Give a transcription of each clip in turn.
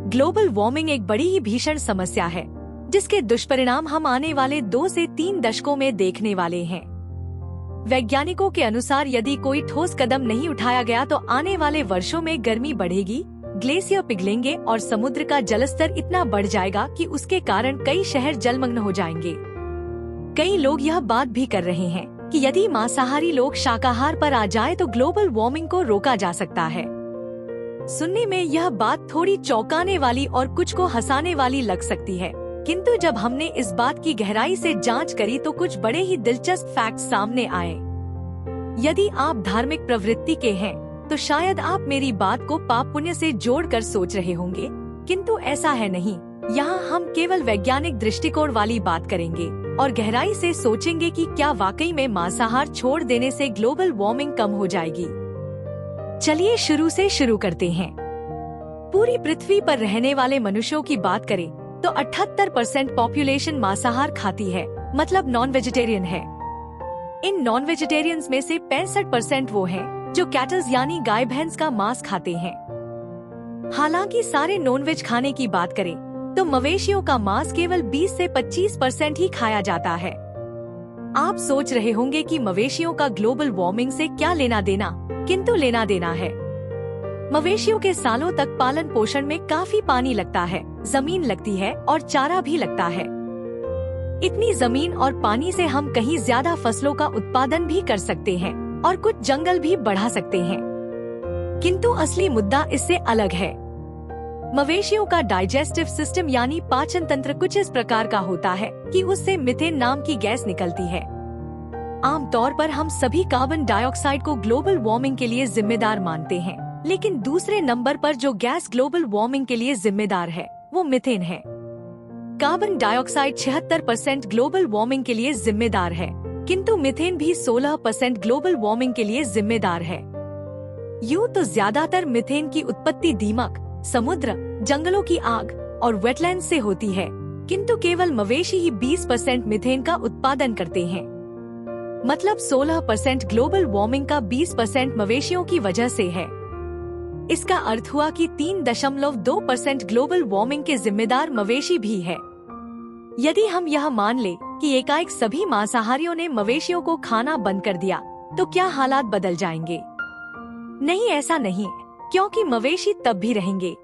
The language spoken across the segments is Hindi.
ग्लोबल वार्मिंग एक बड़ी ही भीषण समस्या है जिसके दुष्परिणाम हम आने वाले 2 से 3 दशकों में देखने वाले हैं। वैज्ञानिकों के अनुसार यदि कोई ठोस कदम नहीं उठाया गया तो आने वाले वर्षों में गर्मी बढ़ेगी, ग्लेशियर पिघलेंगे और समुद्र का जलस्तर इतना बढ़ जाएगा कि उसके कारण कई शहर जलमग्न हो जाएंगे। कई लोग यह बात भी कर रहे हैं कि यदि मांसाहारी लोग शाकाहार पर आ जाए तो ग्लोबल वार्मिंग को रोका जा सकता है। सुनने में यह बात थोड़ी चौंकाने वाली और कुछ को हंसाने वाली लग सकती है, किंतु जब हमने इस बात की गहराई से जांच करी तो कुछ बड़े ही दिलचस्प फैक्ट्स सामने आए। यदि आप धार्मिक प्रवृत्ति के हैं तो शायद आप मेरी बात को पाप पुण्य से जोड़कर सोच रहे होंगे, किंतु ऐसा है नहीं। यहाँ हम केवल वैज्ञानिक दृष्टिकोण वाली बात करेंगे और गहराई से सोचेंगे कि क्या वाकई में मांसाहार छोड़ देने से ग्लोबल वार्मिंग कम हो जाएगी। चलिए शुरू से शुरू करते हैं। पूरी पृथ्वी पर रहने वाले मनुष्यों की बात करें तो 78% पॉपुलेशन मांसाहार खाती है, मतलब नॉन वेजिटेरियन है। इन नॉन वेजिटेरियंस में से 65% वो हैं जो कैटल्स यानी गाय भैंस का मांस खाते हैं। हालांकि सारे नॉन वेज खाने की बात करें तो मवेशियों का मांस केवल 20 से 25% ही खाया जाता है। आप सोच रहे होंगे कि मवेशियों का ग्लोबल वार्मिंग से क्या लेना देना, किंतु लेना देना है। मवेशियों के सालों तक पालन पोषण में काफी पानी लगता है, जमीन लगती है और चारा भी लगता है। इतनी जमीन और पानी से हम कहीं ज्यादा फसलों का उत्पादन भी कर सकते हैं और कुछ जंगल भी बढ़ा सकते हैं। किंतु असली मुद्दा इससे अलग है। मवेशियों का डाइजेस्टिव सिस्टम यानी पाचन तंत्र कुछ इस प्रकार का होता है कि उससे मीथेन नाम की गैस निकलती है। आमतौर पर हम सभी कार्बन डाइऑक्साइड को ग्लोबल वार्मिंग के लिए जिम्मेदार मानते हैं, लेकिन दूसरे नंबर पर जो गैस ग्लोबल वार्मिंग के लिए जिम्मेदार है वो मीथेन है। कार्बन डाइऑक्साइड 76% ग्लोबल वार्मिंग के लिए जिम्मेदार है, किंतु मीथेन भी 16% ग्लोबल वार्मिंग के लिए जिम्मेदार है। यूं तो ज्यादातर मीथेन की उत्पत्ति दीमक, समुद्र, जंगलों की आग और वेटलैंड से होती है, किंतु केवल मवेशी ही 20% मीथेन का उत्पादन करते हैं। मतलब 16% ग्लोबल वार्मिंग का 20% मवेशियों की वजह से है। इसका अर्थ हुआ कि 3.2% ग्लोबल वार्मिंग के जिम्मेदार मवेशी भी है। यदि हम यह मान ले कि एकाएक सभी मांसाहारियों ने मवेशियों को खाना बंद कर दिया तो क्या हालात बदल जाएंगे? नहीं, ऐसा नहीं, क्योंकि मवेशी तब भी रहेंगे।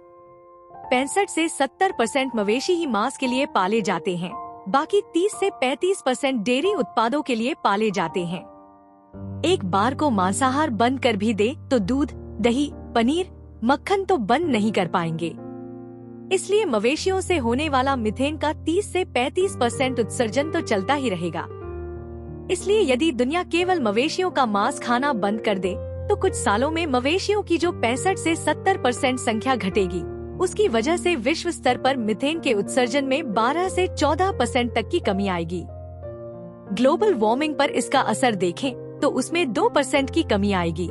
65 से 70% मवेशी ही मांस के लिए पाले जाते हैं, बाकी 30 से 35% डेयरी उत्पादों के लिए पाले जाते हैं। एक बार को मांसाहार बंद कर भी दे तो दूध, दही, पनीर, मक्खन तो बंद नहीं कर पाएंगे। इसलिए मवेशियों से होने वाला मीथेन का 30 से 35% उत्सर्जन तो चलता ही रहेगा। इसलिए यदि दुनिया केवल मवेशियों का मांस खाना बंद कर दे तो कुछ सालों में मवेशियों की जो 65 से 70% संख्या घटेगी, उसकी वजह से विश्व स्तर पर मीथेन के उत्सर्जन में 12 से 14% तक की कमी आएगी। ग्लोबल वार्मिंग पर इसका असर देखें तो उसमें 2% की कमी आएगी।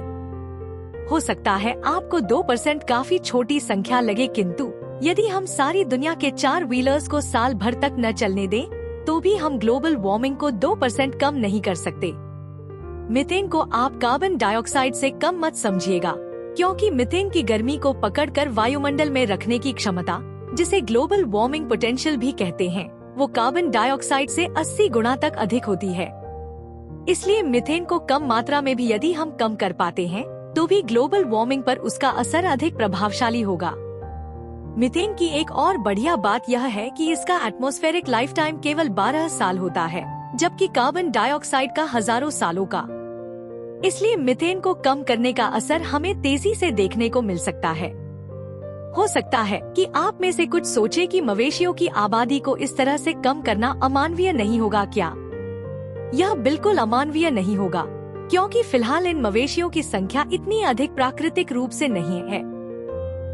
हो सकता है आपको 2% काफी छोटी संख्या लगे, किंतु यदि हम सारी दुनिया के 4 व्हीलर्स को साल भर तक न चलने दें, तो भी हम ग्लोबल वार्मिंग को 2% कम नहीं कर सकते। मीथेन को आप कार्बन डाइऑक्साइड से कम मत समझिएगा, क्योंकि मीथेन की गर्मी को पकड़कर वायुमंडल में रखने की क्षमता, जिसे ग्लोबल वार्मिंग पोटेंशियल भी कहते हैं, वो कार्बन डाइऑक्साइड से 80 गुना तक अधिक होती है। इसलिए मीथेन को कम मात्रा में भी यदि हम कम कर पाते हैं तो भी ग्लोबल वार्मिंग पर उसका असर अधिक प्रभावशाली होगा। मीथेन की एक और बढ़िया बात यह है कि इसका एटमॉस्फेरिक लाइफ टाइम केवल 12 साल होता है, जबकि कार्बन डाइऑक्साइड का हजारों सालों का। इसलिए मीथेन को कम करने का असर हमें तेजी से देखने को मिल सकता है। हो सकता है कि आप में से कुछ सोचे कि मवेशियों की आबादी को इस तरह से कम करना अमानवीय नहीं होगा क्या? यह बिल्कुल अमानवीय नहीं होगा, क्योंकि फिलहाल इन मवेशियों की संख्या इतनी अधिक प्राकृतिक रूप से नहीं है।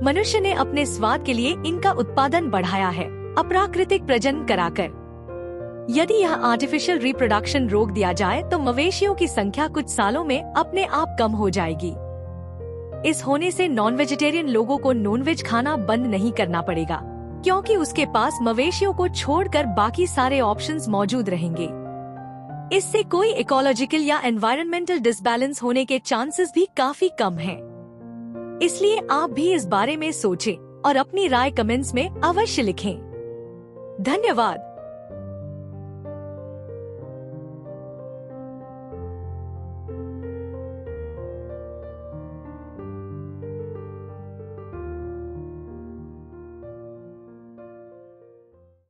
मनुष्य ने अपने स्वाद के लिए इनका उत्पादन बढ़ाया है, अप्राकृतिक प्रजनन कराकर। यदि यह आर्टिफिशियल रिप्रोडक्शन रोक दिया जाए तो मवेशियों की संख्या कुछ सालों में अपने आप कम हो जाएगी। इस होने से नॉन वेजिटेरियन लोगों को नॉन वेज खाना बंद नहीं करना पड़ेगा, क्योंकि उसके पास मवेशियों को छोड़कर बाकी सारे ऑप्शंस मौजूद रहेंगे। इससे कोई इकोलॉजिकल या एनवायरमेंटल डिसबैलेंस होने के चांसेस भी काफी कम हैं। इसलिए आप भी इस बारे में सोचें और अपनी राय कमेंट्स में अवश्य लिखें। धन्यवाद।